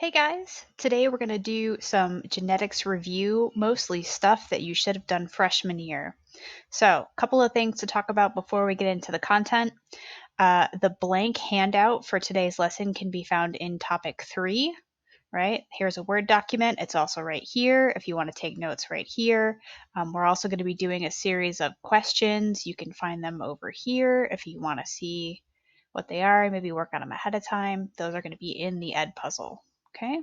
Hey guys, today we're going to do some genetics review, mostly stuff that you should have done freshman year. So, a couple of things to talk about before we get into the content. The blank handout for today's lesson can be found in topic 3, right? Here's a Word document. It's also right here if you want to take notes right here. We're also going to be doing a series of questions. You can find them over here if you want to see what they are, maybe work on them ahead of time. Those are going to be in the Ed puzzle. Okay.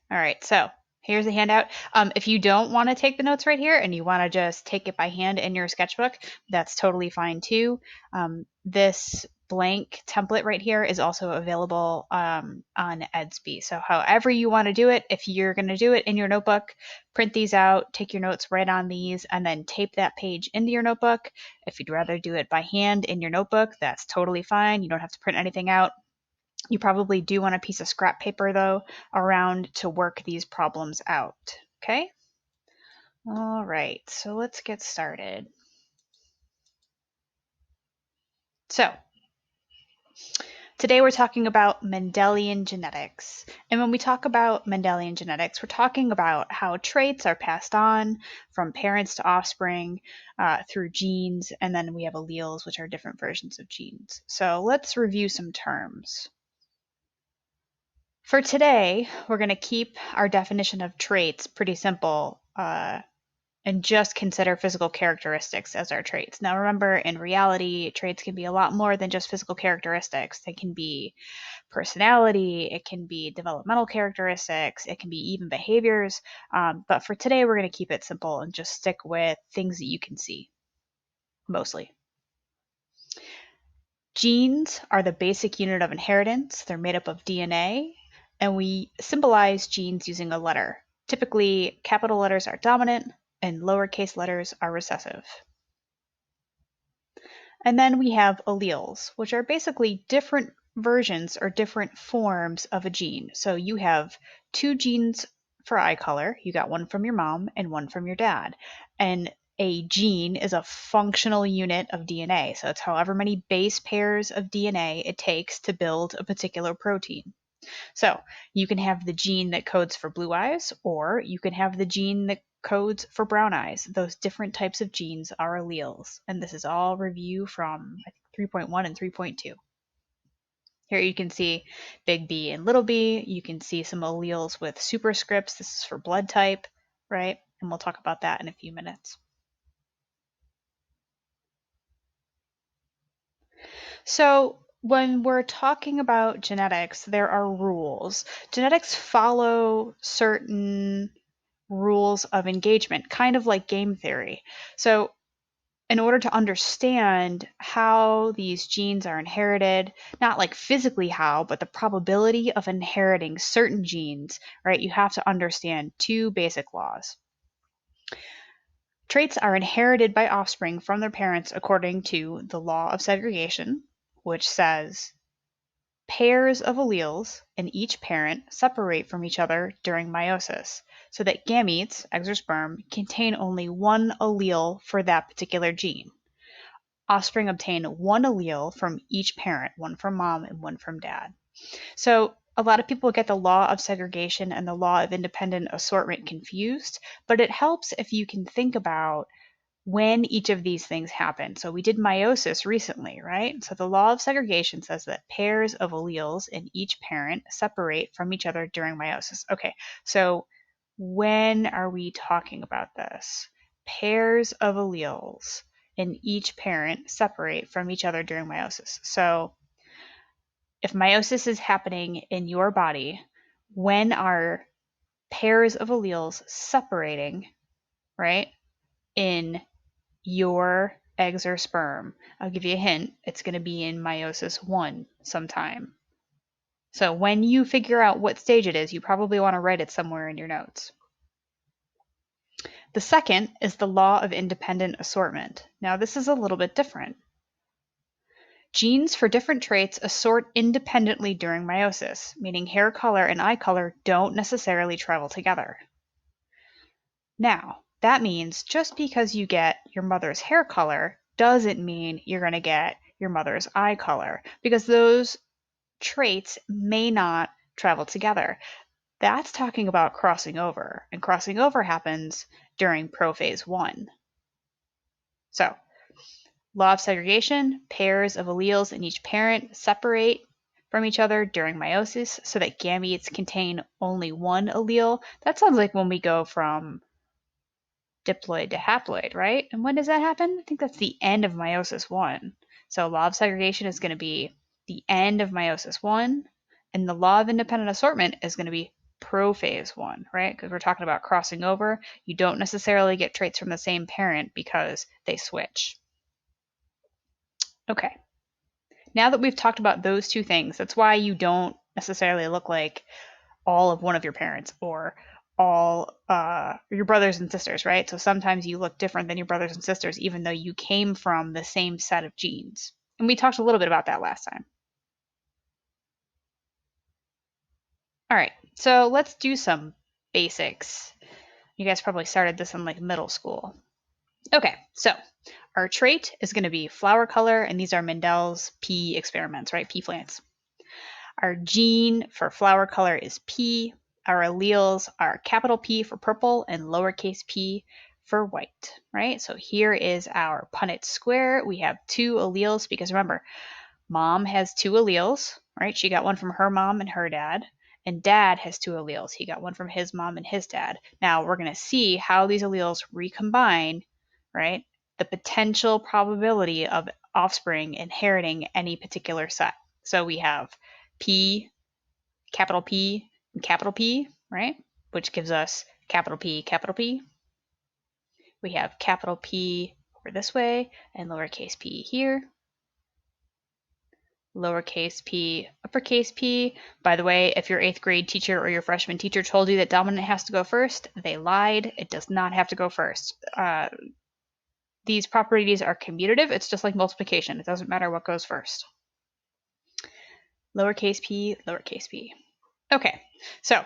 All right. So here's the handout. If you don't want to take the notes right here and you want to just take it by hand in your sketchbook, that's totally fine too. This blank template right here is also available on Edsby. So however you want to do it, if you're going to do it in your notebook, print these out, take your notes right on these, and then tape that page into your notebook. If you'd rather do it by hand in your notebook, that's totally fine. You don't have to print anything out. You probably do want a piece of scrap paper though around to work these problems out. Okay? All right, so let's get started. So, today we're talking about Mendelian genetics. And when we talk about Mendelian genetics, we're talking about how traits are passed on from parents to offspring through genes, and then we have alleles, which are different versions of genes. So let's review some terms. For today, we're going to keep our definition of traits pretty simple and just consider physical characteristics as our traits. Now, remember, in reality, traits can be a lot more than just physical characteristics. They can be personality, it can be developmental characteristics, it can be even behaviors. But for today, we're going to keep it simple and just stick with things that you can see, mostly. Genes are the basic unit of inheritance. They're made up of DNA, and we symbolize genes using a letter. Typically, capital letters are dominant and lowercase letters are recessive. And then we have alleles, which are basically different versions or different forms of a gene. So you have two genes for eye color. You got one from your mom and one from your dad. And a gene is a functional unit of DNA. So it's however many base pairs of DNA it takes to build a particular protein. So you can have the gene that codes for blue eyes, or you can have the gene that codes for brown eyes. Those different types of genes are alleles. And this is all review from I think 3.1 and 3.2. Here you can see big B and little b. You can see some alleles with superscripts. This is for blood type, right? And we'll talk about that in a few minutes. So when we're talking about genetics, there are rules. Genetics follow certain rules of engagement, kind of like game theory. So in order to understand how these genes are inherited, not like physically how, but the probability of inheriting certain genes, right, you have to understand two basic laws. Traits are inherited by offspring from their parents according to the law of segregation, which says pairs of alleles in each parent separate from each other during meiosis, so that gametes, eggs or sperm, contain only one allele for that particular gene. Offspring obtain one allele from each parent, one from mom and one from dad. So a lot of people get the law of segregation and the law of independent assortment confused, but it helps if you can think about when each of these things happen. So we did meiosis recently, right? So the law of segregation says that pairs of alleles in each parent separate from each other during meiosis. Okay, so when are we talking about this? Pairs of alleles in each parent separate from each other during meiosis. So if meiosis is happening in your body, when are pairs of alleles separating, right, in your eggs or sperm? I'll give you a hint. It's going to be in meiosis 1 sometime. So when you figure out what stage it is, you probably want to write it somewhere in your notes. The second is the law of independent assortment. Now, this is a little bit different. Genes for different traits assort independently during meiosis, meaning hair color and eye color don't necessarily travel together. Now, that means just because you get your mother's hair color doesn't mean you're going to get your mother's eye color, because those traits may not travel together. That's talking about crossing over, and crossing over happens during prophase 1. So, law of segregation, pairs of alleles in each parent separate from each other during meiosis so that gametes contain only one allele. That sounds like when we go from diploid to haploid, right? And when does that happen? I think that's the end of meiosis 1. So law of segregation is going to be the end of meiosis 1, and the law of independent assortment is going to be prophase 1, right? Because we're talking about crossing over. You don't necessarily get traits from the same parent because they switch. Okay. Now that we've talked about those two things, that's why you don't necessarily look like all of one of your parents or all your brothers and sisters, right? So sometimes you look different than your brothers and sisters, even though you came from the same set of genes. And we talked a little bit about that last time. All right, so let's do some basics. You guys probably started this in like middle school. Okay, so our trait is going to be flower color, and these are Mendel's P experiments, right? P plants. Our gene for flower color is P. Our alleles are capital P for purple and lowercase p for white, right? So here is our Punnett square. We have two alleles because remember, mom has two alleles, right? She got one from her mom and her dad. And dad has two alleles. He got one from his mom and his dad. Now we're going to see how these alleles recombine, right? The potential probability of offspring inheriting any particular set. So we have P, and capital P, right? Which gives us capital P, capital P. We have capital P over this way and lowercase p here. Lowercase p, uppercase p. By the way, if your 8th grade teacher or your freshman teacher told you that dominant has to go first, they lied. It does not have to go first. These properties are commutative. It's just like multiplication. It doesn't matter what goes first. Lowercase p, lowercase p. Okay, so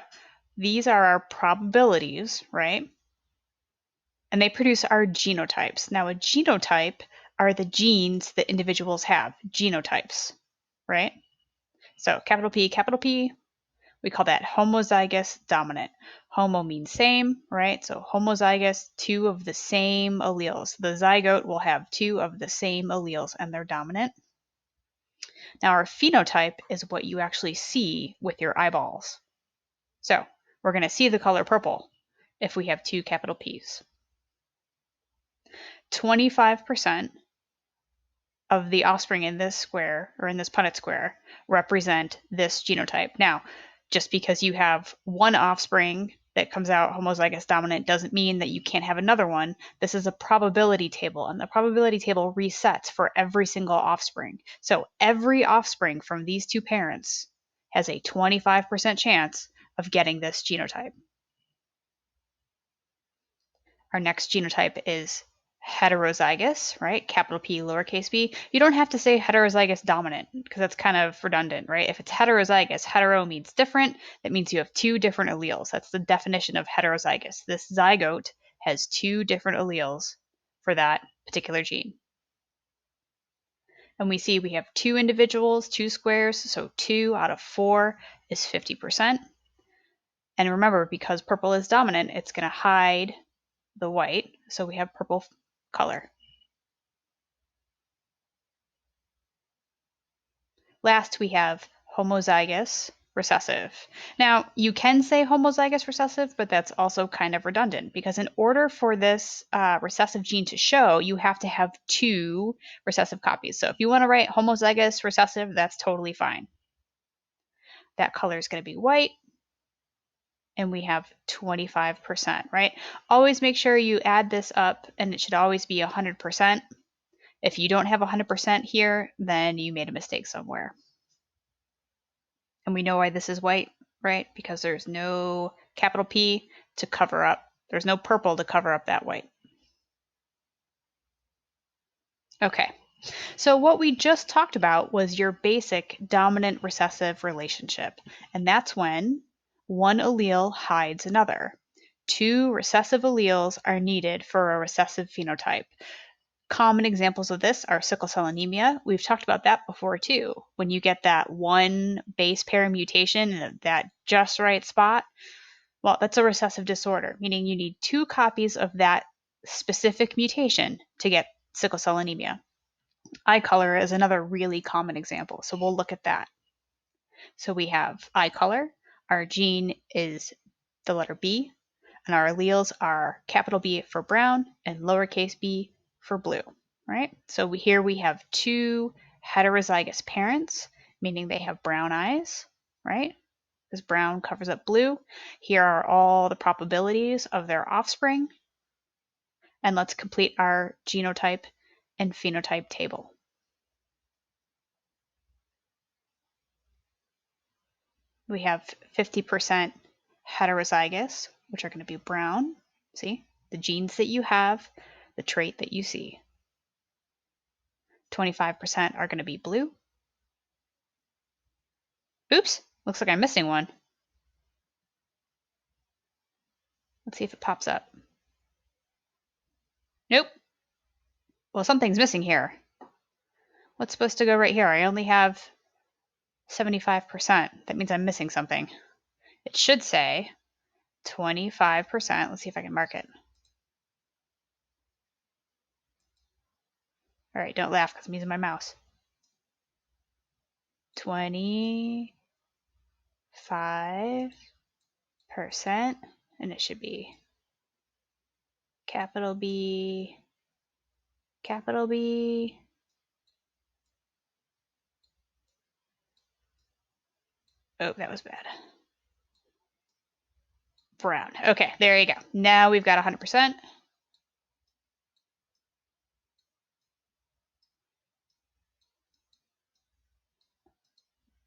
these are our probabilities, right? And they produce our genotypes. Now, a genotype are the genes that individuals have, genotypes, right? So capital P, we call that homozygous dominant. Homo means same, right? So homozygous, two of the same alleles. The zygote will have two of the same alleles and they're dominant. Now, our phenotype is what you actually see with your eyeballs. So we're going to see the color purple if we have two capital P's. 25% of the offspring in this square, or in this Punnett square, represent this genotype. Now, just because you have one offspring that comes out homozygous dominant doesn't mean that you can't have another one. This is a probability table, and the probability table resets for every single offspring. So every offspring from these two parents has a 25% chance of getting this genotype. Our next genotype is heterozygous, right? Capital P, lowercase p. You don't have to say heterozygous dominant because that's kind of redundant, right? If it's heterozygous, hetero means different. That means you have two different alleles. That's the definition of heterozygous. This zygote has two different alleles for that particular gene. And we see we have two individuals, two squares, so 2 out of 4 is 50%. And remember, because purple is dominant, it's going to hide the white, so we have purple color. Last, we have homozygous recessive. Now, you can say homozygous recessive, but that's also kind of redundant because in order for this recessive gene to show, you have to have two recessive copies. So if you want to write homozygous recessive, that's totally fine. That color is going to be white. And we have 25%, right? Always make sure you add this up, and it should always be 100%. If you don't have 100% here, then you made a mistake somewhere. And we know why this is white, right? Because there's no capital P to cover up. There's no purple to cover up that white. Okay, so what we just talked about was your basic dominant recessive relationship. And that's when one allele hides another. Two recessive alleles are needed for a recessive phenotype. Common examples of this are sickle cell anemia. We've talked about that before too. When you get that one base pair mutation in that just right spot, well, that's a recessive disorder, meaning you need 2 copies of that specific mutation to get sickle cell anemia. Eye color is another really common example, so we'll look at that. So we have eye color. Our gene is the letter B, and our alleles are capital B for brown and lowercase b for blue, right? So here we have 2 heterozygous parents, meaning they have brown eyes, right? Because brown covers up blue. Here are all the probabilities of their offspring. And let's complete our genotype and phenotype table. We have 50% heterozygous, which are going to be brown. See, the genes that you have, the trait that you see. 25% are going to be blue. Oops, looks like I'm missing one. Let's see if it pops up. Nope. Well, something's missing here. What's supposed to go right here? I only have 75%. That means I'm missing something. It should say 25%. Let's see if I can mark it. All right, don't laugh because I'm using my mouse. 25%, and it should be capital B, capital B. Oh, that was bad. Brown. Okay, there you go. Now we've got 100%.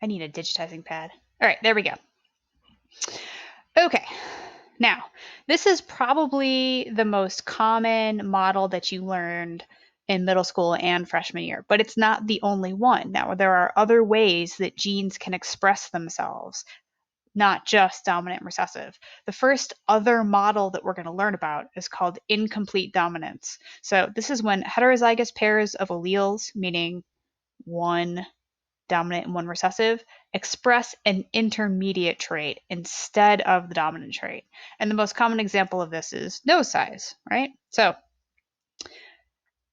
I need a digitizing pad. All right, there we go. Okay, now this is probably the most common model that you learned in middle school and freshman year, but it's not the only one. Now, there are other ways that genes can express themselves, not just dominant and recessive. The first other model that we're going to learn about is called incomplete dominance. So this is when heterozygous pairs of alleles, meaning one dominant and one recessive, express an intermediate trait instead of the dominant trait. And the most common example of this is nose size, right? So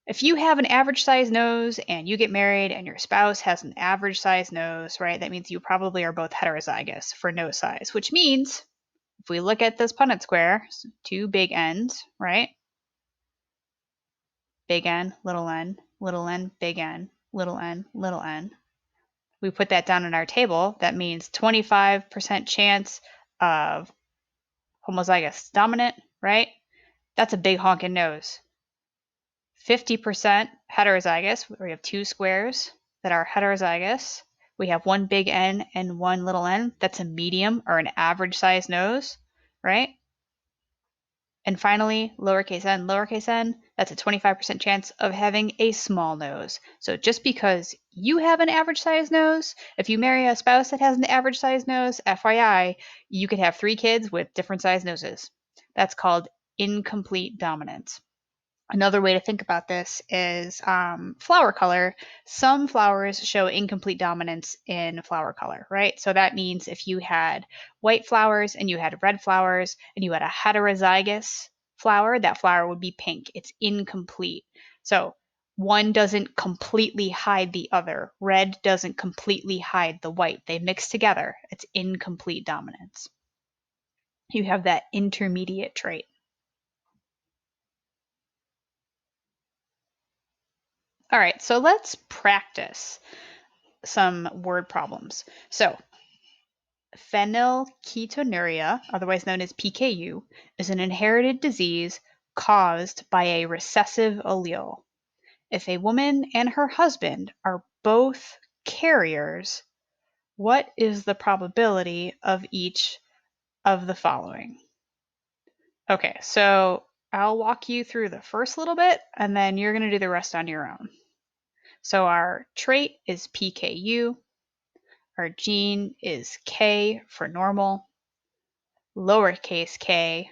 if you have an average size nose and you get married and your spouse has an average size nose, right, that means you probably are both heterozygous for nose size, which means if we look at this Punnett square, 2 big N's, right? Big N, little n, big N, little n, little n. We put that down in our table. That means 25% chance of homozygous dominant, right? That's a big honking nose. 50% heterozygous. We have 2 squares that are heterozygous. We have 1 big N and 1 little n. That's a medium or an average size nose, right? And finally, lowercase n, that's a 25% chance of having a small nose. So just because you have an average size nose, if you marry a spouse that has an average size nose, FYI, you could have 3 kids with different size noses. That's called incomplete dominance. Another way to think about this is flower color. Some flowers show incomplete dominance in flower color, right? So that means if you had white flowers and you had red flowers and you had a heterozygous flower, that flower would be pink. It's incomplete. So one doesn't completely hide the other. Red doesn't completely hide the white. They mix together. It's incomplete dominance. You have that intermediate trait. All right, so let's practice some word problems. So, phenylketonuria, otherwise known as PKU, is an inherited disease caused by a recessive allele. If a woman and her husband are both carriers, what is the probability of each of the following? Okay, so I'll walk you through the first little bit, and then you're going to do the rest on your own. So our trait is PKU. Our gene is K for normal, lowercase k.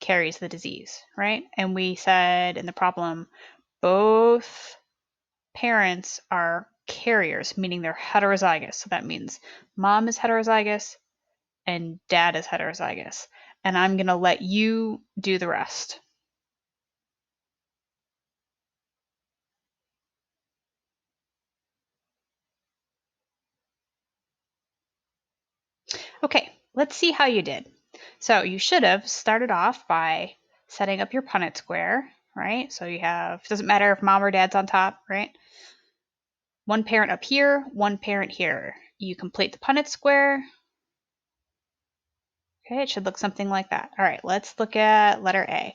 carries the disease, right? And we said in the problem, both parents are carriers, meaning they're heterozygous. So that means mom is heterozygous and dad is heterozygous. And I'm going to let you do the rest. Okay, let's see how you did. So you should have started off by setting up your Punnett square, right? So you have, doesn't matter if mom or dad's on top, right? One parent up here, one parent here. You complete the Punnett square. Okay, it should look something like that. All right, let's look at letter A.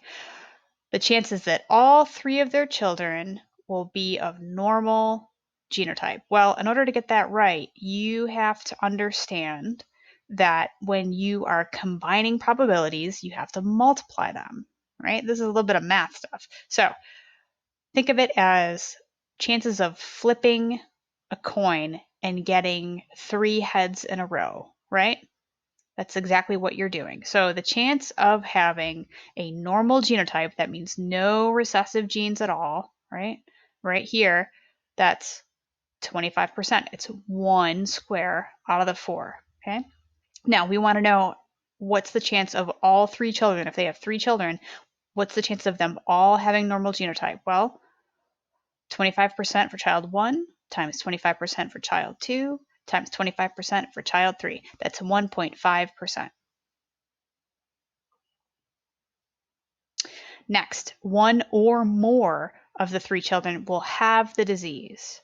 The chances that all three of their children will be of normal genotype. Well, in order to get that right, you have to understand that when you are combining probabilities, you have to multiply them, right? This is a little bit of math stuff. So think of it as chances of flipping a coin and getting 3 heads in a row, right? That's exactly what you're doing. So the chance of having a normal genotype, that means no recessive genes at all, right? Right here, that's 25%. It's 1 square out of the 4, okay? Now we want to know what's the chance of all 3 children, if they have 3 children, what's the chance of them all having normal genotype? Well, 25% for child 1 times 25% for child 2 times 25% for child 3. That's 1.5%. Next, one or more of the 3 children will have the disease.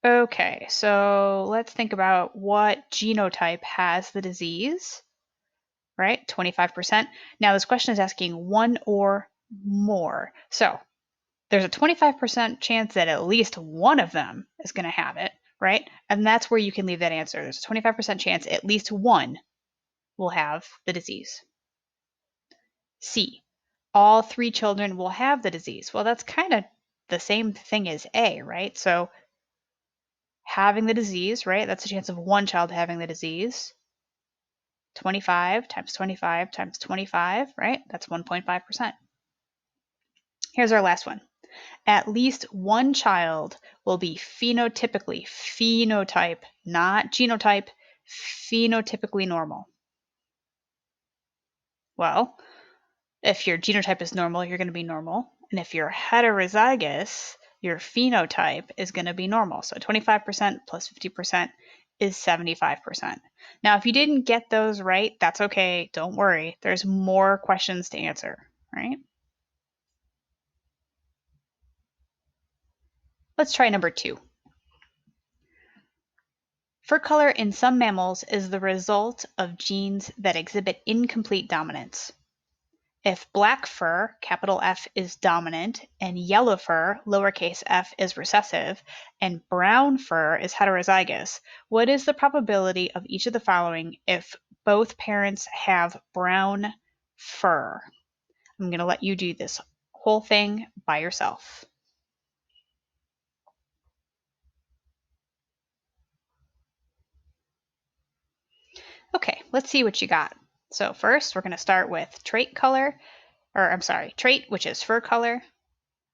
Okay, so let's think about what genotype has the disease, right? 25%. Now, this question is asking one or more. So there's a 25% chance that at least one of them is going to have it, right? And that's where you can leave that answer. There's a 25% chance at least one will have the disease. C, all 3 children will have the disease. Well, that's kind of the same thing as A, right? So having the disease, right? That's a chance of one child having the disease. 25 times 25 times 25, right? That's 1.5%. Here's our last one. At least one child will be phenotype, not genotype, phenotypically normal. Well, if your genotype is normal, you're going to be normal. And if you're heterozygous, your phenotype is going to be normal. So 25% plus 50% is 75%. Now, if you didn't get those right, that's okay. Don't worry. There's more questions to answer, right? Let's try number 2. Fur color in some mammals is the result of genes that exhibit incomplete dominance. If black fur, capital F, is dominant, and yellow fur, lowercase f, is recessive, and brown fur is heterozygous, what is the probability of each of the following if both parents have brown fur? I'm going to let you do this whole thing by yourself. Okay, let's see what you got. So first, we're going to start with trait, which is fur color.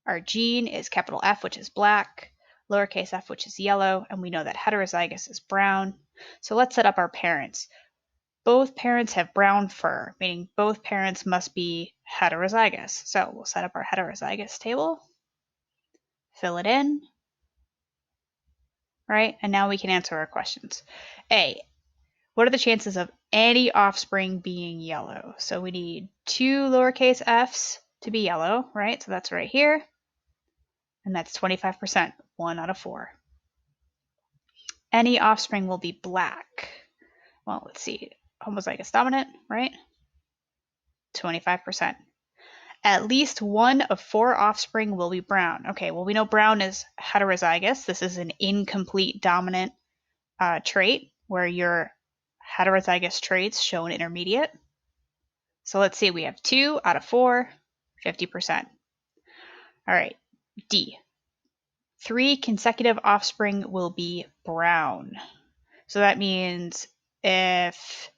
Our gene is capital F, which is black, lowercase f, which is yellow, and we know that heterozygous is brown. So let's set up our parents. Both parents have brown fur, meaning both parents must be heterozygous. So we'll set up our heterozygous table, fill it in, right? And now we can answer our questions. A, what are the chances of any offspring being yellow? So we need 2 lowercase f's to be yellow, right? So that's right here. And that's 25%, 1 out of 4. Any offspring will be black. Well, let's see. Homozygous dominant, right? 25%. At least one of 4 offspring will be brown. Okay, well, we know brown is heterozygous. This is an incomplete dominant trait where your heterozygous traits show an intermediate. So let's see, we have 2 out of 4, 50%. All right, D. 3 consecutive offspring will be brown. So that means if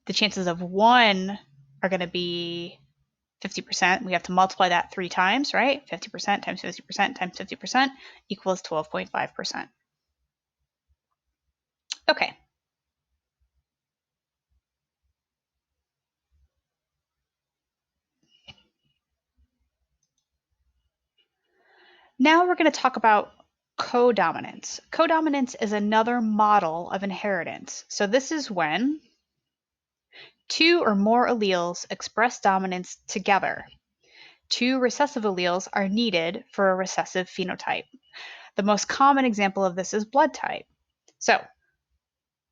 the chances of 1 are going to be 50%, we have to multiply that 3 times, right? 50% times 50% times 50% equals 12.5%. Okay. Now we're going to talk about codominance. Codominance is another model of inheritance. So this is when two or more alleles express dominance together. Two recessive alleles are needed for a recessive phenotype. The most common example of this is blood type. So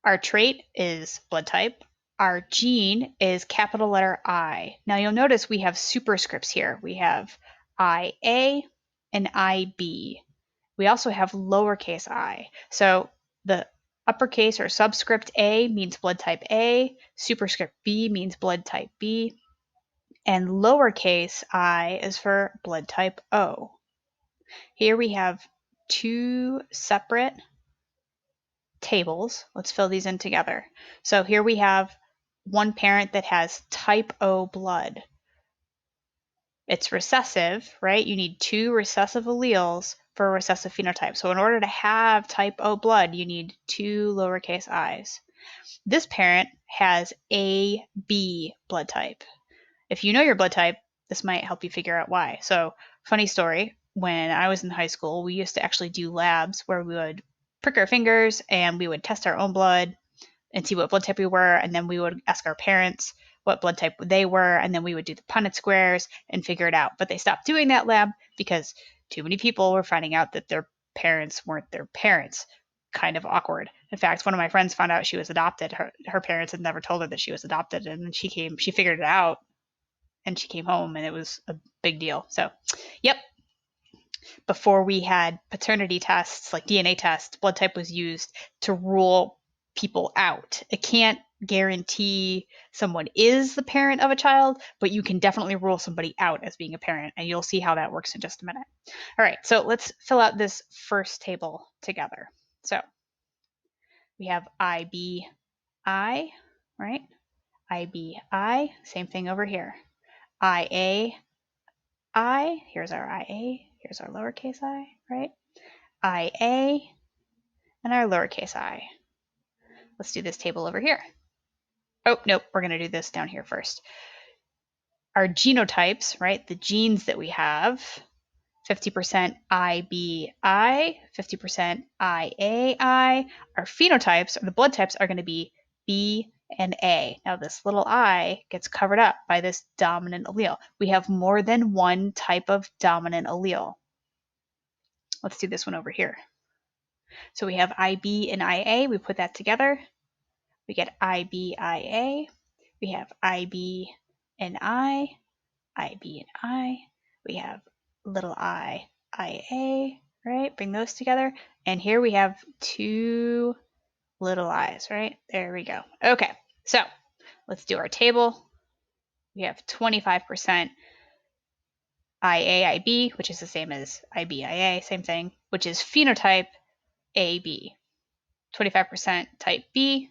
our trait is blood type. Our gene is capital letter I. Now you'll notice we have superscripts here. We have IA and IB. We also have lowercase I. So the uppercase or subscript A means blood type A, superscript B means blood type B, and lowercase I is for blood type O. Here we have two separate tables. Let's fill these in together. So here we have one parent that has type O blood. It's recessive, right? You need two recessive alleles for a recessive phenotype. So in order to have type O blood, you need two lowercase i's. This parent has AB blood type. If you know your blood type, this might help you figure out why. So, funny story, when I was in high school, we used to actually do labs where we would prick our fingers and we would test our own blood and see what blood type we were, and then we would ask our parents what blood type they were, and then we would do the Punnett squares and figure it out. But they stopped doing that lab because too many people were finding out that their parents weren't their parents. Kind of awkward. In fact, one of my friends found out she was adopted. Her parents had never told her that she was adopted, and then she figured it out, and she came home, and it was a big deal. So, yep, before we had paternity tests like DNA tests, blood type was used to rule people out. It can't guarantee someone is the parent of a child, but you can definitely rule somebody out as being a parent, and you'll see how that works in just a minute. All right, so let's fill out this first table together. So we have IBI, right? IBI, same thing over here. IA, here's our IA, here's our lowercase I, right? IA, and our lowercase I. Let's do this table over here. Oh, nope, we're going to do this down here first. Our genotypes, right, the genes that we have, 50% IBI, 50% IAI. Our phenotypes, or the blood types, are going to be B and A. Now, this little I gets covered up by this dominant allele. We have more than one type of dominant allele. Let's do this one over here. So we have IB and IA. We put that together. We get IBIA. We have IB and IB and I. We have little IA, right? Bring those together. And here we have two little i's, right? There we go. Okay, so let's do our table. We have 25% IAIB, which is the same as IBIA, same thing, which is phenotype AB. 25% type B,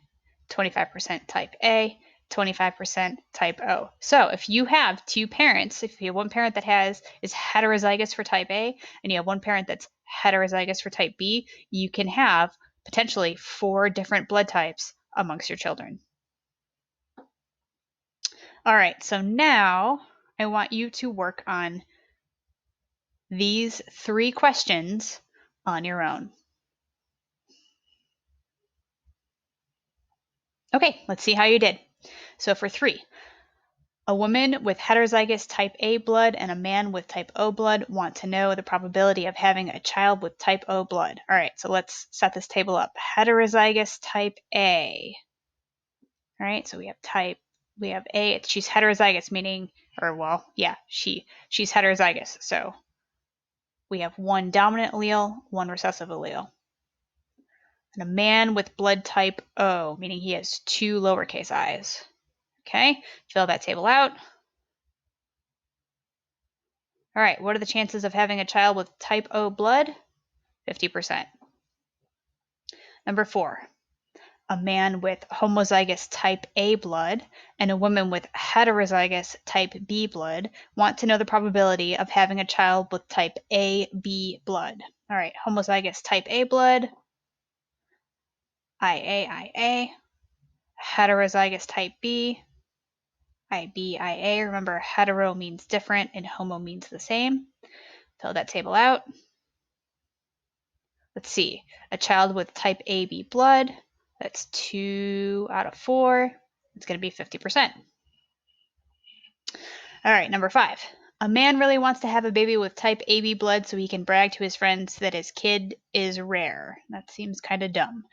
25% type A, 25% type O. So if you have two parents, if you have one parent that is heterozygous for type A and you have one parent that's heterozygous for type B, you can have potentially 4 different blood types amongst your children. All right, so now I want you to work on these 3 questions on your own. Okay, let's see how you did. So for 3, a woman with heterozygous type A blood and a man with type O blood want to know the probability of having a child with type O blood. All right, so let's set this table up. Heterozygous type A. All right, so we have A, she's heterozygous, meaning, or well, yeah, she's heterozygous. So we have one dominant allele, one recessive allele. And a man with blood type O, meaning he has 2 lowercase i's. Okay, fill that table out. All right, what are the chances of having a child with type O blood? 50%. Number 4, a man with homozygous type A blood and a woman with heterozygous type B blood want to know the probability of having a child with type AB blood. All right, homozygous type A blood, IA. Heterozygous type B, IB. Remember, hetero means different and homo means the same. Fill that table out. Let's see, a child with type AB blood, that's 2 out of 4. It's going to be 50%. All right, number 5. A man really wants to have a baby with type AB blood so he can brag to his friends that his kid is rare. That seems kind of dumb.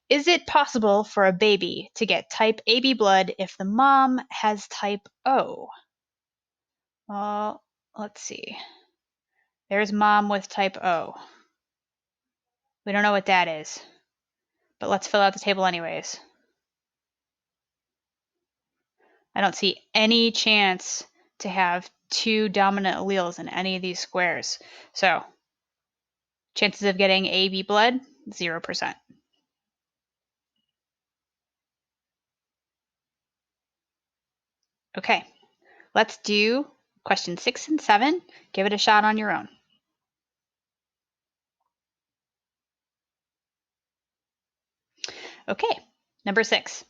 Is it possible for a baby to get type AB blood if the mom has type O? Well, let's see. There's mom with type O. We don't know what that is, but let's fill out the table anyways. I don't see any chance to have 2 dominant alleles in any of these squares. So, chances of getting AB blood, 0%. Okay, let's do question 6 and 7. Give it a shot on your own. Okay, number 6.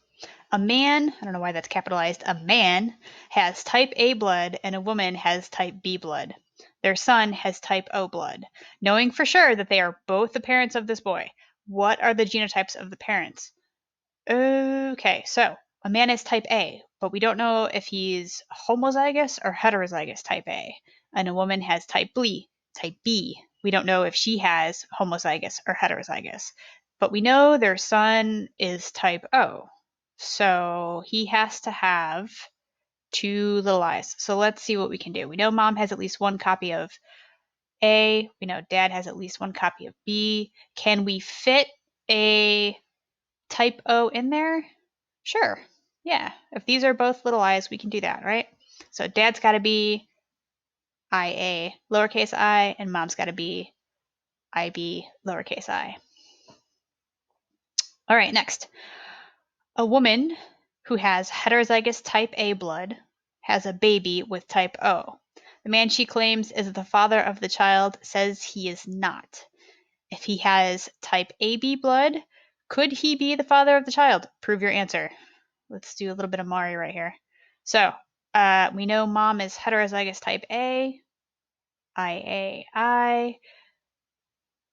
A man, I don't know why that's capitalized, a man has type A blood and a woman has type B blood. Their son has type O blood. Knowing for sure that they are both the parents of this boy, what are the genotypes of the parents? Okay, so a man is type A, but we don't know if he's homozygous or heterozygous type A. And a woman has type B, type B. We don't know if she has homozygous or heterozygous. But we know their son is type O. So he has to have 2 little i's. So let's see what we can do. We know mom has at least 1 copy of A. We know dad has at least 1 copy of B. Can we fit a type O in there? Sure. Yeah. If these are both little i's, we can do that, right? So dad's got to be IA, lowercase I, and mom's got to be IB, lowercase I. All right, next. A woman who has heterozygous type A blood has a baby with type O. The man she claims is the father of the child says he is not. If he has type AB blood, could he be the father of the child? Prove your answer. Let's do a little bit of Mari right here. So we know mom is heterozygous type A, I.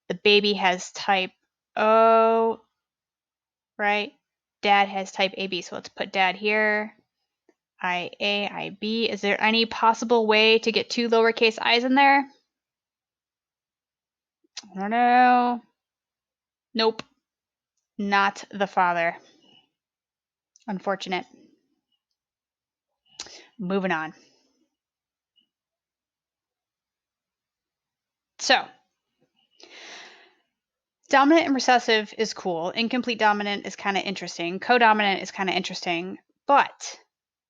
The baby has type O, right? Dad has type AB, so let's put dad here. IB. Is there any possible way to get 2 lowercase i's in there? I don't know. Nope. Not the father. Unfortunate. Moving on. So, dominant and recessive is cool. Incomplete dominant is kind of interesting. Codominant is kind of interesting. But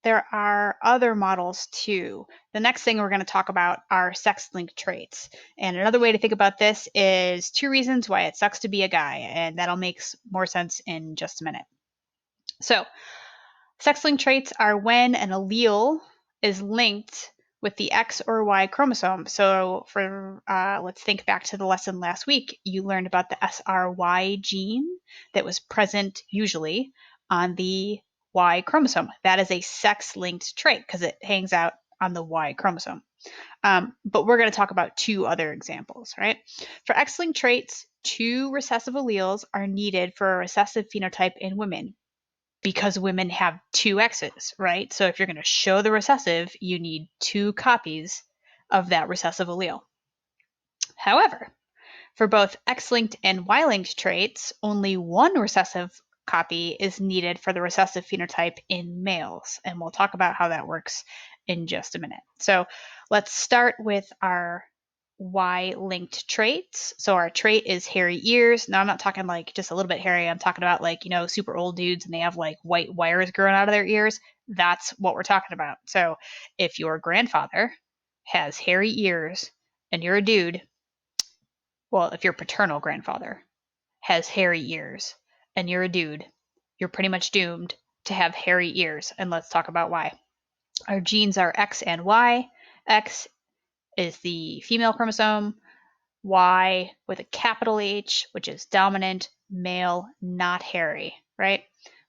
there are other models too. The next thing we're going to talk about are sex-linked traits. And another way to think about this is 2 reasons why it sucks to be a guy. And that'll make more sense in just a minute. So, sex-linked traits are when an allele is linked with the X or Y chromosome. So for let's think back to the lesson last week. You learned about the SRY gene that was present usually on the Y chromosome. That is a sex-linked trait because it hangs out on the Y chromosome. But we're going to talk about 2 other examples, right? For X-linked traits, 2 recessive alleles are needed for a recessive phenotype in women because women have 2 X's, right? So if you're going to show the recessive, you need 2 copies of that recessive allele. However, for both X-linked and Y-linked traits, only 1 recessive copy is needed for the recessive phenotype in males. And we'll talk about how that works in just a minute. So let's start with our Y-linked traits. So our trait is hairy ears. Now I'm not talking like just a little bit hairy. I'm talking about like, super old dudes and they have like white wires growing out of their ears. That's what we're talking about. So if your grandfather has hairy ears and you're a dude, well, if your paternal grandfather has hairy ears and you're a dude, you're pretty much doomed to have hairy ears. And let's talk about why. Our genes are X and Y. X is the female chromosome, Y with a capital H, which is dominant, male, not hairy, right?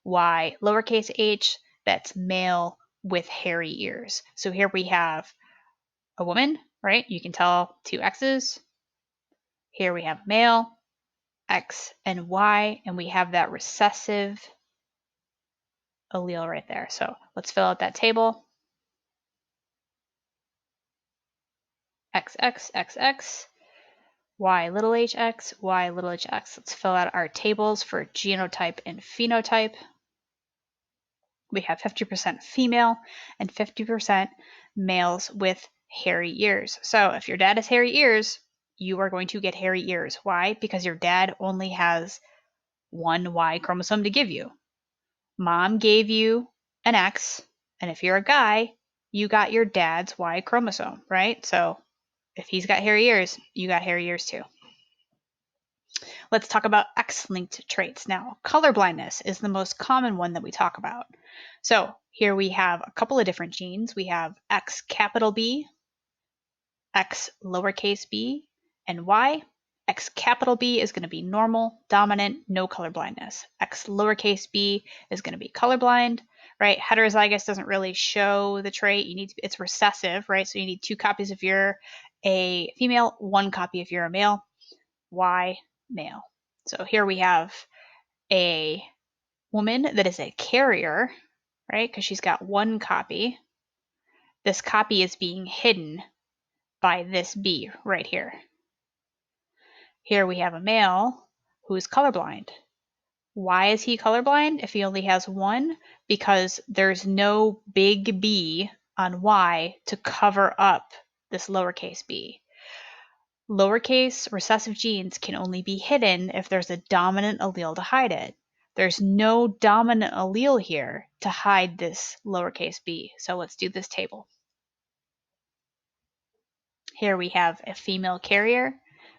Y, lowercase h, that's male with hairy ears. So here we have a woman, right? You can tell two X's. Here we have male, X and Y, and we have that recessive allele right there. So let's fill out that table. XX, XX, Y little hx, Y little hx. Let's fill out our tables for genotype and phenotype. We have 50% female and 50% males with hairy ears. So if your dad has hairy ears, you are going to get hairy ears. Why? Because your dad only has one Y chromosome to give you. Mom gave you an X, and if you're a guy, you got your dad's Y chromosome, right? So if he's got hairy ears, you got hairy ears too. Let's talk about X-linked traits. Now, colorblindness is the most common one that we talk about. So here we have a couple of different genes. We have X capital B, X lowercase b, and Y. X capital B is going to be normal, dominant, no colorblindness. X lowercase b is going to be colorblind, right? Heterozygous doesn't really show the trait. It's recessive, right? So you need 2 copies if you're a female, 1 copy if you're a male. Y, male. So here we have a woman that is a carrier, right? Because she's got 1 copy. This copy is being hidden by this B right here. Here we have a male who is colorblind. Why is he colorblind if he only has 1? Because there's no big B on Y to cover up this lowercase b. Lowercase recessive genes can only be hidden if there's a dominant allele to hide it. There's no dominant allele here to hide this lowercase b. So let's do this table. Here we have a female carrier.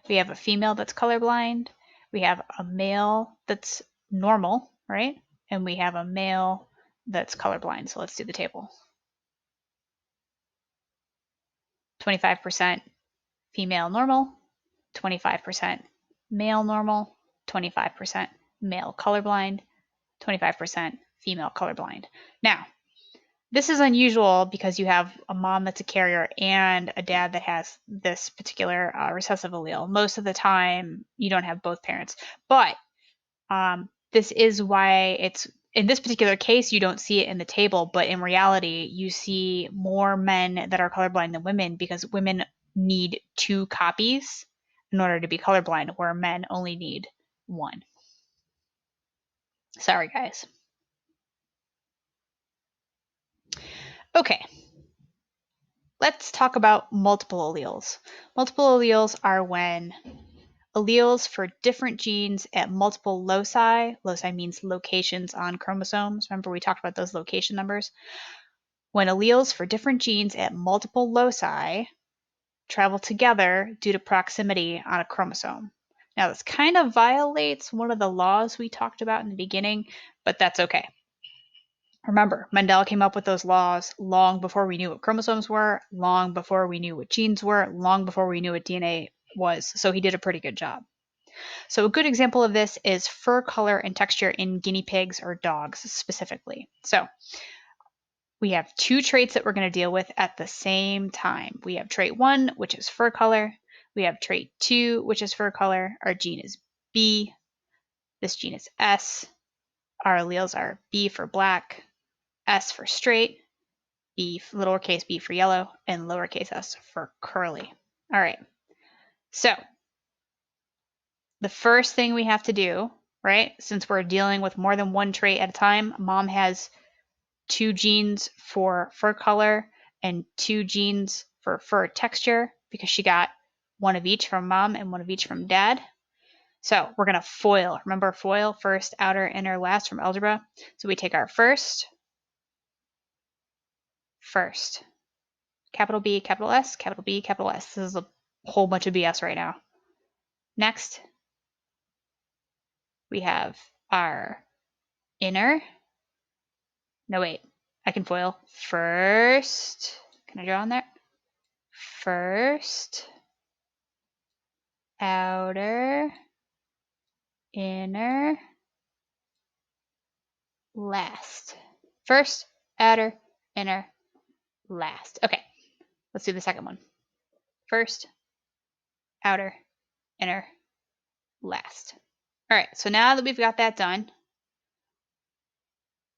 We have a female that's colorblind. We have a male that's normal, right? And we have a male that's colorblind. So let's do the table. 25% female normal, 25% male normal, 25% male colorblind, 25% female colorblind. Now, this is unusual because you have a mom that's a carrier and a dad that has this particular recessive allele. Most of the time, you don't have both parents. But this is why it's, in this particular case, you don't see it in the table, but in reality, you see more men that are colorblind than women because women need 2 copies in order to be colorblind, where men only need 1. Sorry, guys. Okay. Let's talk about multiple alleles. Multiple alleles are when alleles for different genes at multiple loci, loci means locations on chromosomes. Remember we talked about those location numbers? When alleles for different genes at multiple loci travel together due to proximity on a chromosome. Now this kind of violates one of the laws we talked about in the beginning, but that's okay. Remember, Mendel came up with those laws long before we knew what chromosomes were, long before we knew what genes were, long before we knew what DNA was. So he did a pretty good job. So a good example of this is fur color and texture in guinea pigs or dogs specifically. So we have 2 traits that we're going to deal with at the same time. We have trait 1, which is fur color. We have trait 2, which is fur color. Our gene is B. This gene is S. Our alleles are B for black, S for straight, B, lowercase b for yellow, and lowercase s for curly. All right. So the first thing we have to do, right, since we're dealing with more than 1 trait at a time, mom has 2 genes for fur color and 2 genes for fur texture because she got 1 of each from mom and 1 of each from dad. So we're going to FOIL. Remember FOIL, first, outer, inner, last from algebra? So we take our first, capital B, capital S, capital B, capital S. This is a whole bunch of BS right now. Next, we have our inner. No, wait. I can foil. First. Can I draw on there? First. Outer. Inner. Last. First, outer, inner, last. Okay, let's do the second one. First, outer, inner, last. All right, so now that we've got that done,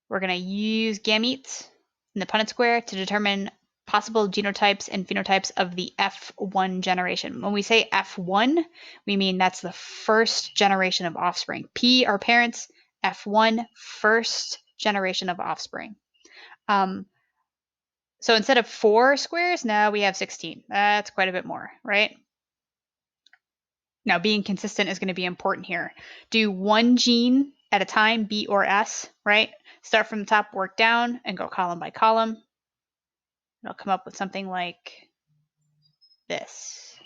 we're going to use gametes in the Punnett square to determine possible genotypes and phenotypes of the F1 generation. When we say F1, we mean that's the first generation of offspring. P are parents, F1, first generation of offspring. So instead of 4 squares, now we have 16. That's quite a bit more, right? Now, being consistent is going to be important here. Do one gene at a time, B or S, right? Start from the top, work down, and go column by column. It'll come up with something like this.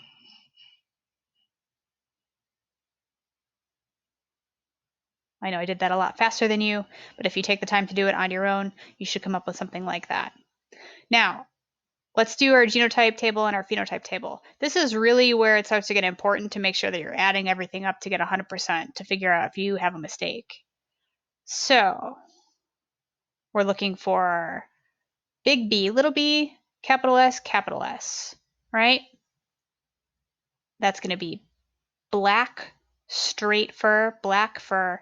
I know I did that a lot faster than you, but if you take the time to do it on your own, you should come up with something like that. Now, let's do our genotype table and our phenotype table. This is really where it starts to get important to make sure that you're adding everything up to get 100% to figure out if you have a mistake. So we're looking for big B, little b, capital S, right? That's going to be black, straight fur, black fur,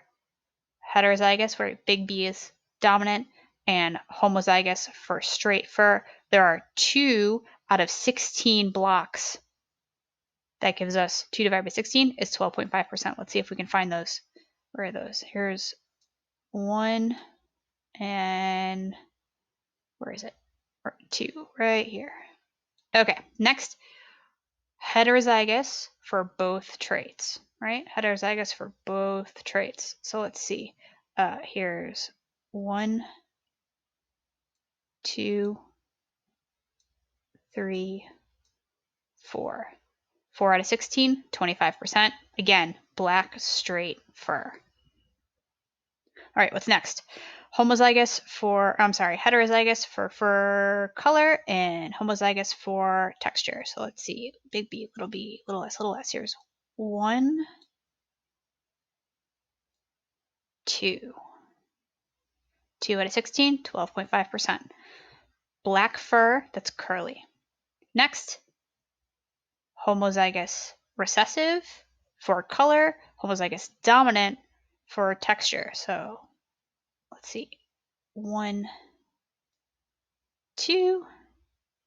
heterozygous, where big B is dominant, and homozygous for straight fur. There are 2 out of 16 blocks. That gives us 2 divided by 16 is 12.5%. Let's see if we can find those. Where are those? Here's 1, and where is it? 2, right here. Okay, next, heterozygous for both traits, right? Heterozygous for both traits. So let's see. Here's 1, 2, 3, 4. 4 out of 16, 25%. Again, black, straight fur. All right, what's next? Heterozygous for fur color and homozygous for texture. So let's see, big B, little s. Here's 1, 2. 2 out of 16, 12.5%. Black fur, that's curly. Next, homozygous recessive for color, homozygous dominant for texture. So let's see, 1, 2,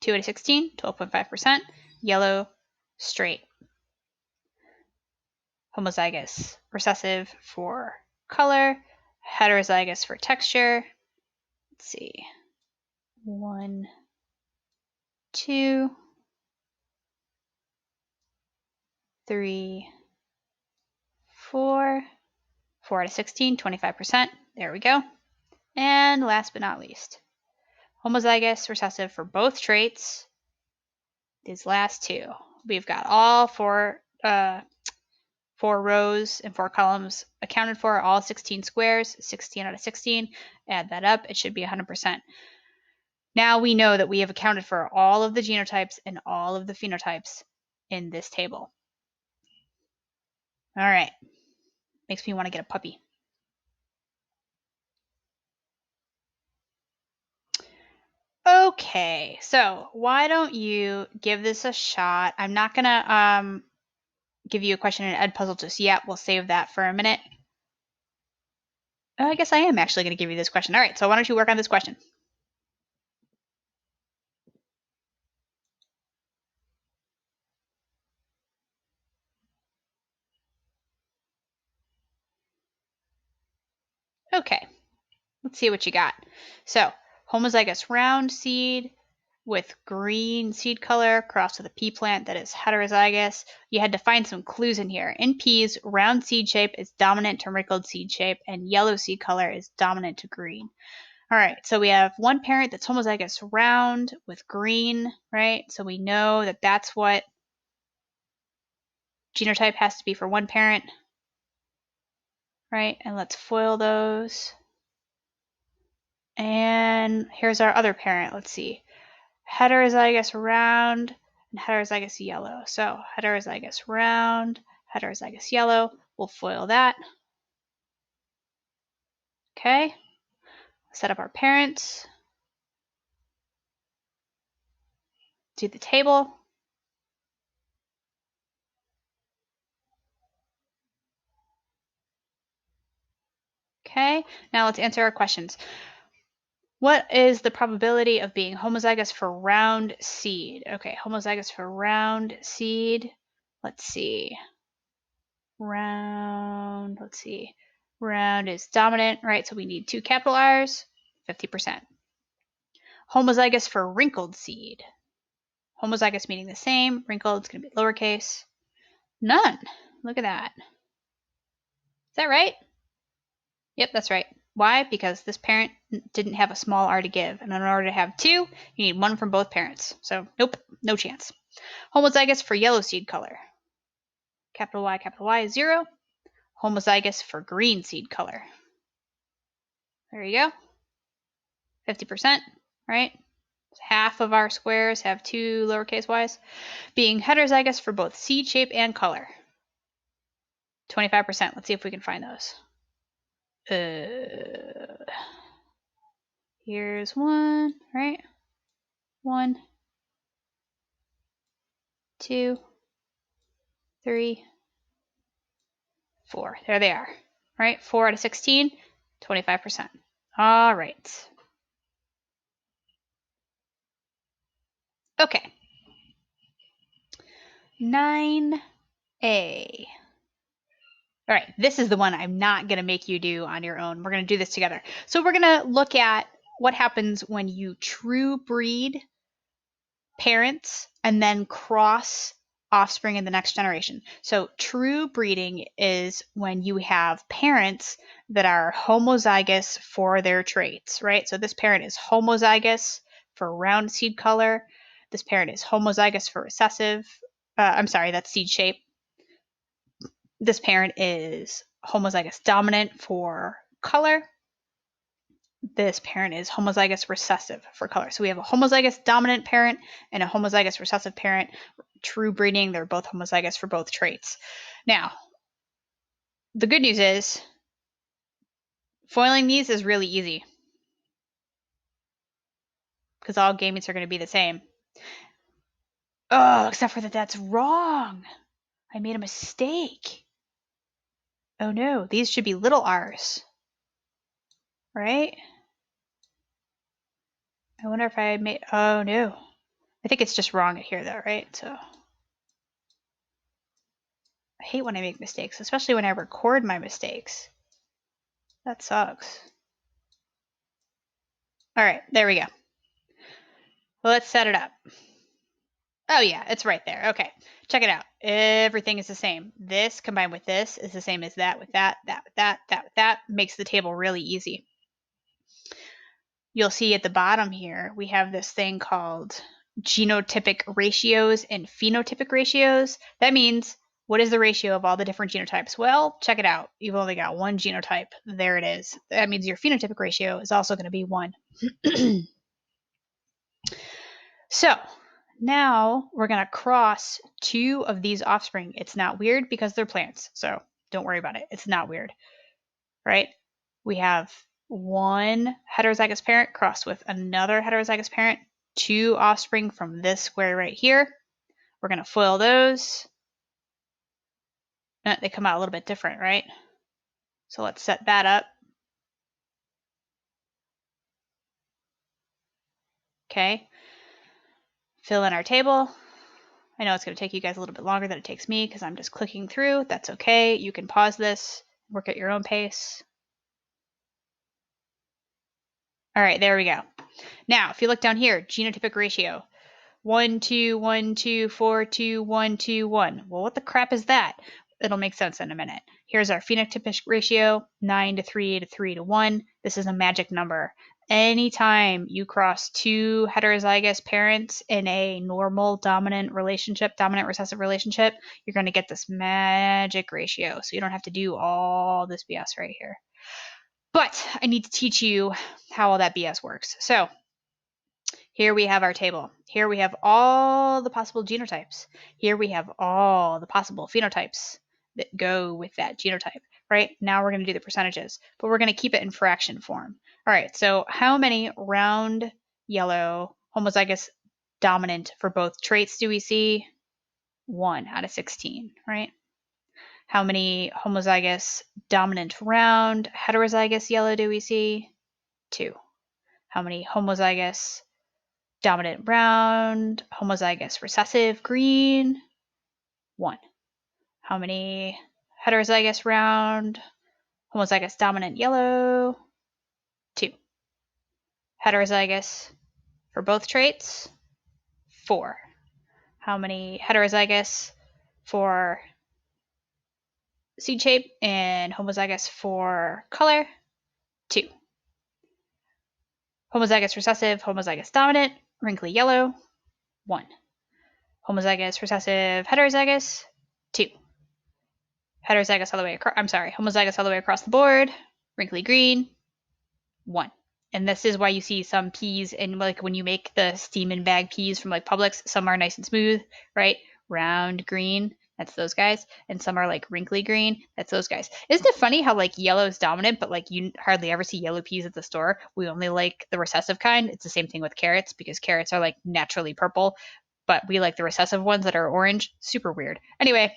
2 out of 16, 12.5%. Yellow, straight. Homozygous recessive for color, heterozygous for texture. Let's see, 1, 2, 3, 4. 4 out of 16, 25%. There we go. And last but not least, homozygous recessive for both traits. These last 2. We've got all 4 rows and 4 columns accounted for, all 16 squares, 16 out of 16. Add that up, it should be 100%. Now we know that we have accounted for all of the genotypes and all of the phenotypes in this table. All right, makes me want to get a puppy. Okay, so why don't you give this a shot? I'm not gonna give you a question in Edpuzzle just yet. We'll save that for a minute. I guess I am actually going to give you this question. All right, so why don't you work on this question? Okay, let's see what you got. So, homozygous round seed with green seed color crossed with a pea plant that is heterozygous. You had to find some clues in here. In peas, round seed shape is dominant to wrinkled seed shape, and yellow seed color is dominant to green. All right, so we have one parent that's homozygous round with green, right? So we know that that's what genotype has to be for one parent, right? And let's foil those. And here's our other parent. Let's see. Heterozygous round and heterozygous yellow. So heterozygous round, heterozygous yellow. We'll FOIL that. Okay. Set up our parents. Do the table. Okay. Now let's answer our questions. What is the probability of being homozygous for round seed? Okay, homozygous for round seed. Let's see. Round, let's see. Round is dominant, right? So we need 2 capital R's, 50%. Homozygous for wrinkled seed. Homozygous meaning the same. Wrinkled is going to be lowercase. None. Look at that. Is that right? Yep, that's right. Why? Because this parent didn't have a small r to give. And in order to have 2, you need 1 from both parents. So nope, no chance. Homozygous for yellow seed color. Capital Y, 0. Homozygous for green seed color. There you go. 50%, right? Half of our squares have 2 lowercase y's. Being heterozygous for both seed shape and color. 25%. Let's see if we can find those. Here's 1, right? 1, 2, 3, 4. There they are. Right? 4 out of 16, 25%. All right. Okay. 9A. All right, this is the one I'm not going to make you do on your own. We're going to do this together. So we're going to look at what happens when you true breed parents and then cross offspring in the next generation. So true breeding is when you have parents that are homozygous for their traits, right? So this parent is homozygous for round seed color. This parent is homozygous for recessive. That's seed shape. This parent is homozygous dominant for color. This parent is homozygous recessive for color. So we have a homozygous dominant parent and a homozygous recessive parent. True breeding, they're both homozygous for both traits. Now, the good news is foiling these is really easy because all gametes are going to be the same. Oh, except for that's wrong. I made a mistake. Oh no, these should be little r's, right? I wonder if I made, oh no. I think it's just wrong here though, right? So I hate when I make mistakes, especially when I record my mistakes. That sucks. All right, there we go. Well, let's set it up. Oh yeah, it's right there. Okay, check it out. Everything is the same. This combined with this is the same as that with that, that with that, that with that. Makes the table really easy. You'll see at the bottom here, we have this thing called genotypic ratios and phenotypic ratios. That means, what is the ratio of all the different genotypes? Well, check it out. You've only got one genotype. There it is. That means your phenotypic ratio is also going to be 1. So now we're going to cross 2 of these offspring. It's not weird because they're plants. So don't worry about it. It's not weird, right? We have 1 heterozygous parent crossed with another heterozygous parent, 2 offspring from this square right here. We're going to FOIL those. They come out a little bit different, right? So let's set that up. Okay. Fill in our table. I know it's going to take you guys a little bit longer than it takes me because I'm just clicking through. That's okay. You can pause this, work at your own pace. All right, there we go. Now, if you look down here, genotypic ratio. 1, 2, 1, 2, 4, 2, 1, 2, 1. Well, what the crap is that? It'll make sense in a minute. Here's our phenotypic ratio, 9 to 3 to 3 to 1. This is a magic number. Anytime you cross 2 heterozygous parents in a normal dominant relationship, dominant recessive relationship, you're going to get this magic ratio. So you don't have to do all this BS right here. But I need to teach you how all that BS works. So here we have our table. Here we have all the possible genotypes. Here we have all the possible phenotypes that go with that genotype, right? Now we're going to do the percentages, but we're going to keep it in fraction form. All right, so how many round yellow homozygous dominant for both traits do we see? 1 out of 16, right? How many homozygous dominant round heterozygous yellow do we see? 2. How many homozygous dominant round homozygous recessive green? 1. How many heterozygous round homozygous dominant yellow? 2. Heterozygous for both traits? 4. How many heterozygous for seed shape and homozygous for color? 2. Homozygous recessive, homozygous dominant, wrinkly yellow? 1. Homozygous recessive heterozygous? 2. Heterozygous all the way across, homozygous all the way across the board, wrinkly green? 1. And this is why you see some peas, and like when you make the steam and bag peas from like Publix, some are nice and smooth, right? Round green, that's those guys. And some are like wrinkly green, that's those guys. Isn't it funny how like yellow is dominant, but like you hardly ever see yellow peas at the store? We only like the recessive kind. It's the same thing with carrots, because carrots are like naturally purple, but we like the recessive ones that are orange. Super weird. Anyway,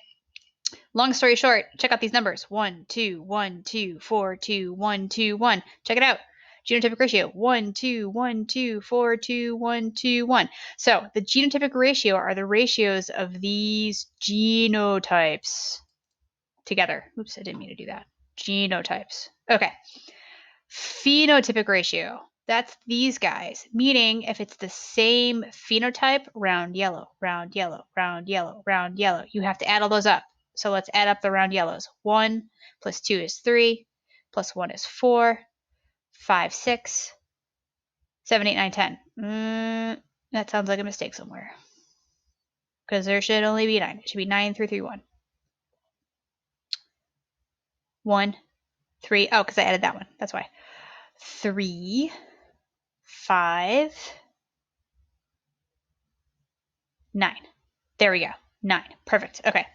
long story short, check out these numbers. 1, 2, 1, 2, 4, 2, 1, 2, 1. Check it out. Genotypic ratio 1, 2, 1, 2, 4, 2, 1, 2, 1. So the genotypic ratio are the ratios of these genotypes together. Oops, I didn't mean to do that. Genotypes. Okay. Phenotypic ratio. That's these guys, meaning if it's the same phenotype, round yellow, round yellow, round yellow, round yellow, you have to add all those up. So let's add up the round yellows. 1 plus 2 is 3, plus 1 is 4, 5, 6, 7, 8, 9, 10. That sounds like a mistake somewhere. Because there should only be 9. It should be 9, 3, 3, 1. 1, 3. Oh, because I added that one. That's why. 3, 5, 9. There we go. 9. Perfect. Okay.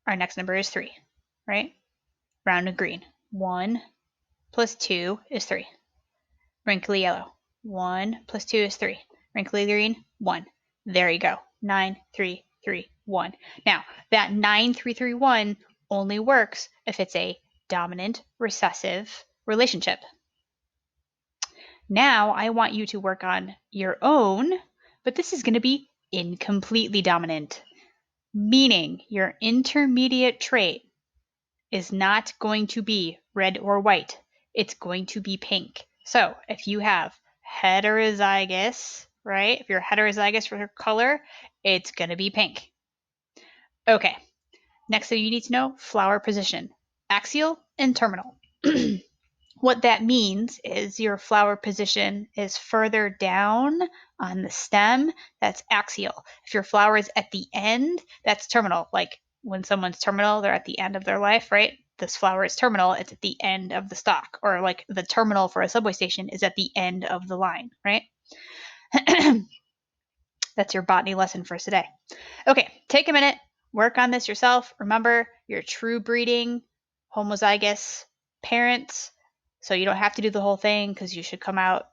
Our next number is 3, right? Round and green. 1 plus 2 is 3. Wrinkly yellow. 1 plus 2 is 3. Wrinkly green, 1. There you go. 9, 3, 3, 1. Now, that 9, 3, 3, 1 only works if it's a dominant recessive relationship. Now, I want you to work on your own, but this is going to be incompletely dominant, meaning your intermediate trait is not going to be red or white. It's going to be pink. So if you have heterozygous, right? If you're heterozygous for color, it's going to be pink. Okay. Next thing you need to know, flower position. Axial and terminal. What that means is your flower position is further down on the stem. That's axial. If your flower is at the end, that's terminal. Like when someone's terminal, they're at the end of their life, right? This flower is terminal. It's at the end of the stalk. Or like the terminal for a subway station is at the end of the line, right? That's your botany lesson for today. Okay, take a minute, work on this yourself. Remember, you're true breeding homozygous parents, so you don't have to do the whole thing because you should come out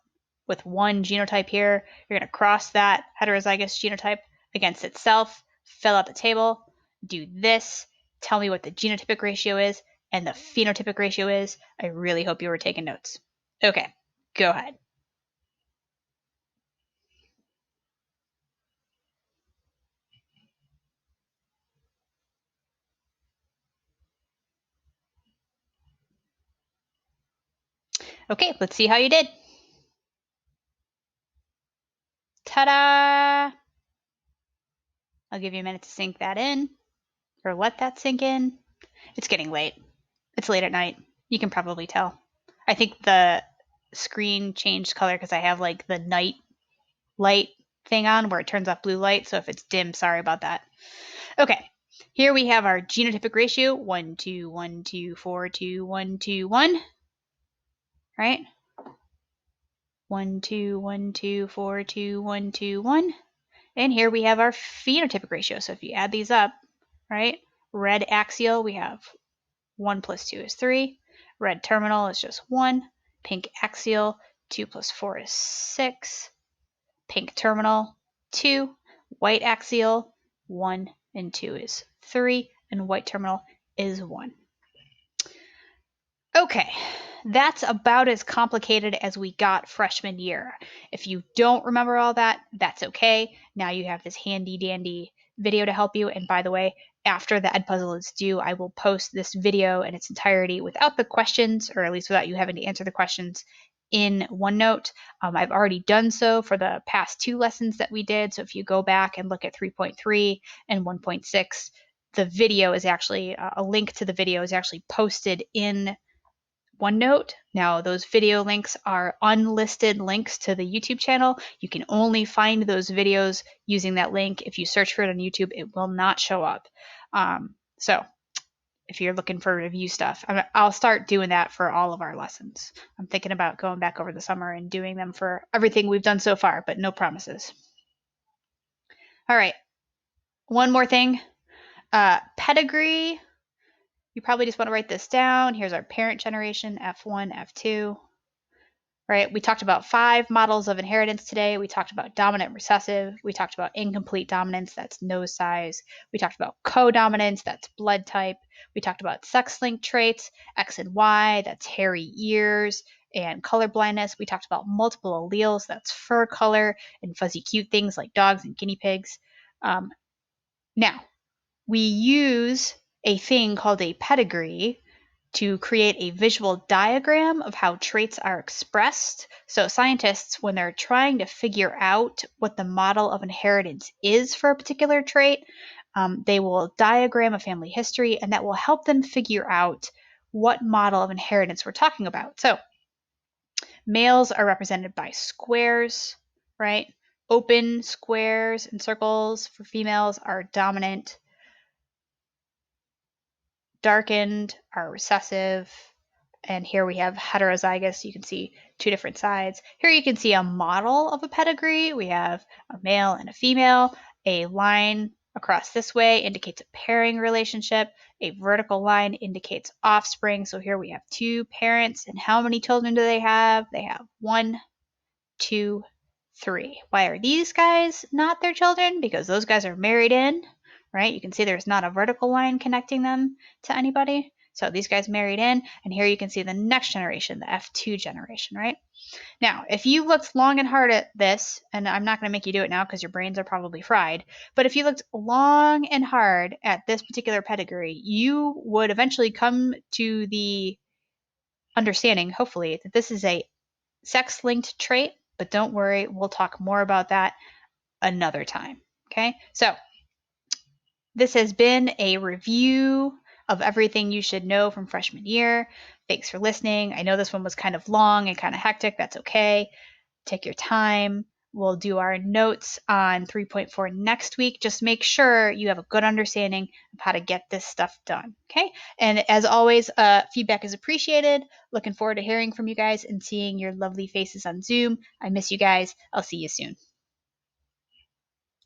with one genotype here. You're going to cross that heterozygous genotype against itself, fill out the table, do this, tell me what the genotypic ratio is and the phenotypic ratio is. I really hope you were taking notes. Okay, go ahead. Okay, let's see how you did. Ta-da! I'll give you a minute to sink that in, or let that sink in. It's getting late. It's late at night. You can probably tell. I think the screen changed color because I have like the night light thing on where it turns off blue light. So if it's dim, sorry about that. Okay, here we have our genotypic ratio 1, 2, 1, 2, 4, 2, 1, 2, 1. right? 1, 2, 1, 2, 4, 2, 1, 2, 1. And here we have our phenotypic ratio. So if you add these up, right? Red axial, we have 1 plus 2 is 3. Red terminal is just 1. Pink axial, 2 plus 4 is 6. Pink terminal, 2. White axial, 1 and 2 is 3. And white terminal is 1. Okay, that's about as complicated as we got freshman year. If you don't remember all that, that's okay. Now you have this handy dandy video to help you. And by the way, after the Edpuzzle is due, I will post this video in its entirety without the questions, or at least without you having to answer the questions in OneNote. I've already done so for the past 2 lessons that we did. So if you go back and look at 3.3 and 1.6, the video is actually, a link to the video is actually posted in OneNote. Now, those video links are unlisted links to the YouTube channel. You can only find those videos using that link. If you search for it on YouTube, it will not show up. So if you're looking for review stuff, I'll start doing that for all of our lessons. I'm thinking about going back over the summer and doing them for everything we've done so far, but no promises. All right. One more thing. Pedigree. You probably just want to write this down. Here's our parent generation, F1, F2. Right? We talked about 5 models of inheritance today. We talked about dominant recessive. We talked about incomplete dominance, that's nose size. We talked about codominance, that's blood type. We talked about sex-linked traits, X and Y, that's hairy ears and color blindness. We talked about multiple alleles, that's fur color and fuzzy cute things like dogs and guinea pigs. Now, we use a thing called a pedigree to create a visual diagram of how traits are expressed. So scientists, when they're trying to figure out what the model of inheritance is for a particular trait, they will diagram a family history, and that will help them figure out what model of inheritance we're talking about. So males are represented by squares, right? Open squares and circles for females are dominant. Darkened are recessive, and here we have heterozygous. You can see 2 different sides. Here you can see a model of a pedigree. We have a male and a female. A line across this way indicates a pairing relationship. A vertical line indicates offspring. So here we have 2 parents, and how many children do they have? They have 1, 2, 3. Why are these guys not their children? Because those guys are married in, right? You can see there's not a vertical line connecting them to anybody. So these guys married in, and here you can see the next generation, the F2 generation, right? Now, if you looked long and hard at this, and I'm not going to make you do it now because your brains are probably fried, but if you looked long and hard at this particular pedigree, you would eventually come to the understanding, hopefully, that this is a sex-linked trait, but don't worry, we'll talk more about that another time. Okay, so this has been a review of everything you should know from freshman year. Thanks for listening. I know this one was kind of long and kind of hectic. That's okay. Take your time. We'll do our notes on 3.4 next week. Just make sure you have a good understanding of how to get this stuff done. Okay. And as always, feedback is appreciated. Looking forward to hearing from you guys and seeing your lovely faces on Zoom. I miss you guys. I'll see you soon.